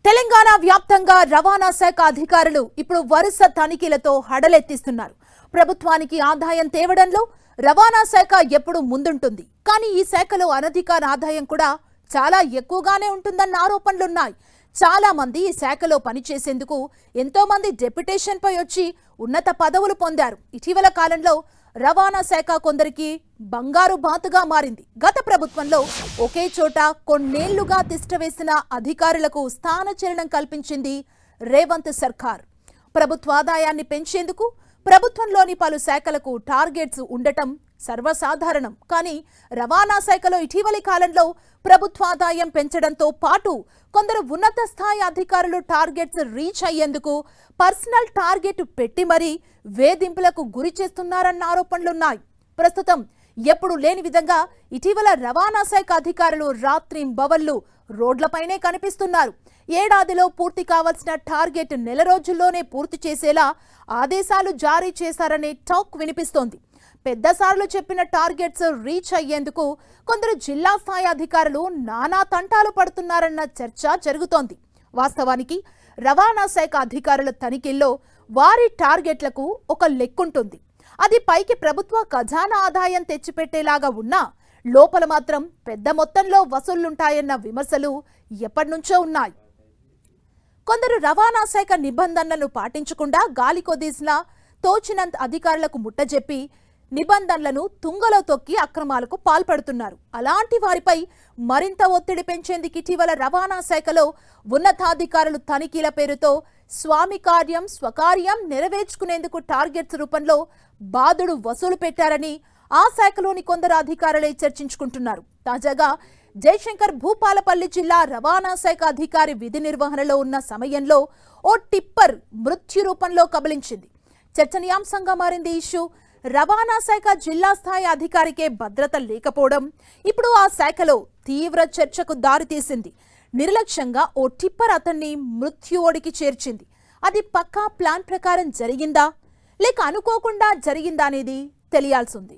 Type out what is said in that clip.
తెలంగాణ వ్యాప్తంగా రవాణా శాఖ అధికారులు ఇప్పుడు వరుస తనిఖీలతో హడలెత్తిస్తున్నారు. ప్రభుత్వానికి ఆదాయం తేవడంలో రవాణా శాఖ ఎప్పుడు ముందుంటుంది. కానీ ఈ శాఖలో అనధికార ఆదాయం కూడా చాలా ఎక్కువగానే ఉంటుందన్న ఆరోపణలున్నాయి. చాలా మంది ఈ శాఖలో పనిచేసేందుకు ఎంతో మంది డెప్యుటేషన్ పై వచ్చి ఉన్నత పదవులు పొందారు. ఇటీవల కాలంలో రవాణా శాఖ కొందరికి బంగారు బాతుగా మారింది. గత ప్రభుత్వంలో ఒకే చోట కొన్నేళ్లుగా తిష్టవేసిన అధికారులకు స్థానచలనం కల్పించింది రేవంత్ సర్కార్. ప్రభుత్వ ఆదాయాన్ని పెంచేందుకు ప్రభుత్వంలోని పలు శాఖలకు టార్గెట్స్ ఉండటం సర్వసాధారణం. కానీ రవాణా శాఖలో ఇటీవలి కాలంలో ప్రభుత్వ ఆదాయం పెంచడంతో పాటు కొందరు ఉన్నత స్థాయి అధికారులు టార్గెట్స్ రీచ్ అయ్యేందుకు పర్సనల్ టార్గెట్ పెట్టి మరీ వేధింపులకు గురి చేస్తున్నారన్న ఆరోపణలున్నాయి. ప్రస్తుతం ఎప్పుడు లేని విధంగా ఇటీవల రవాణా శాఖ అధికారులు రాత్రింబవళ్లు రోడ్లపైనే కనిపిస్తున్నారు. ఏడాదిలో పూర్తి కావాల్సిన టార్గెట్ నెల రోజుల్లోనే పూర్తి చేసేలా ఆదేశాలు జారీ చేశారనే టాక్ వినిపిస్తోంది. పెద్దసార్లు చెప్పిన టార్గెట్స్ రీచ్ అయ్యేందుకు కొందరు జిల్లా స్థాయి అధికారులు నానా తంటాలు పడుతున్నారన్న చర్చ జరుగుతోంది. వాస్తవానికి రవాణా శాఖ అధికారుల తనిఖీల్లో వారి టార్గెట్లకు ఒక లెక్కుంటుంది. అది పైకి ప్రభుత్వ ఖజానా ఆదాయం తెచ్చిపెట్టేలాగా ఉన్నా లోపల మాత్రం పెద్ద మొత్తంలో వసూళ్లుంటాయన్న విమర్శలు ఎప్పటినుంచో ఉన్నాయి. కొందరు రవాణా శాఖ నిబంధనలను పాటించకుండా గాలి కొద్దిసినా తోచినంత అధికారులకు ముట్టజెప్పి నిబంధనలను తుంగలో తొక్కి అక్రమాలకు పాల్పడుతున్నారు. అలాంటి వారిపై మరింత ఒత్తిడి పెంచేందుకు ఇటీవల రవాణా శాఖలో ఉన్నతాధికారులు తనిఖీల పేరుతో స్వామి కార్యం స్వకార్యం నెరవేర్చుకునేందుకు టార్గెట్స్ రూపంలో బాదుడు వసూలు పెట్టారని ఆ శాఖలోని కొందరు అధికారులే చర్చించుకుంటున్నారు. తాజాగా జయశంకర్ భూపాలపల్లి జిల్లా రవాణా శాఖ అధికారి విధి నిర్వహణలో ఉన్న సమయంలో ఓ టిప్పర్ మృత్యు రూపంలో కబలించింది. చర్చనీయాంశంగా మారింది ఇష్యూ. రవాణా శాఖ జిల్లా స్థాయి అధికారికే భద్రత లేకపోవడం ఇప్పుడు ఆ శాఖలో తీవ్ర చర్చకు దారితీసింది. నిర్లక్ష్యంగా ఓ టిప్పర్ అతన్ని మృత్యువోడికి చేర్చింది. అది పక్కా ప్లాన్ ప్రకారం జరిగిందా లేక అనుకోకుండా జరిగిందా అనేది తెలియాల్సింది.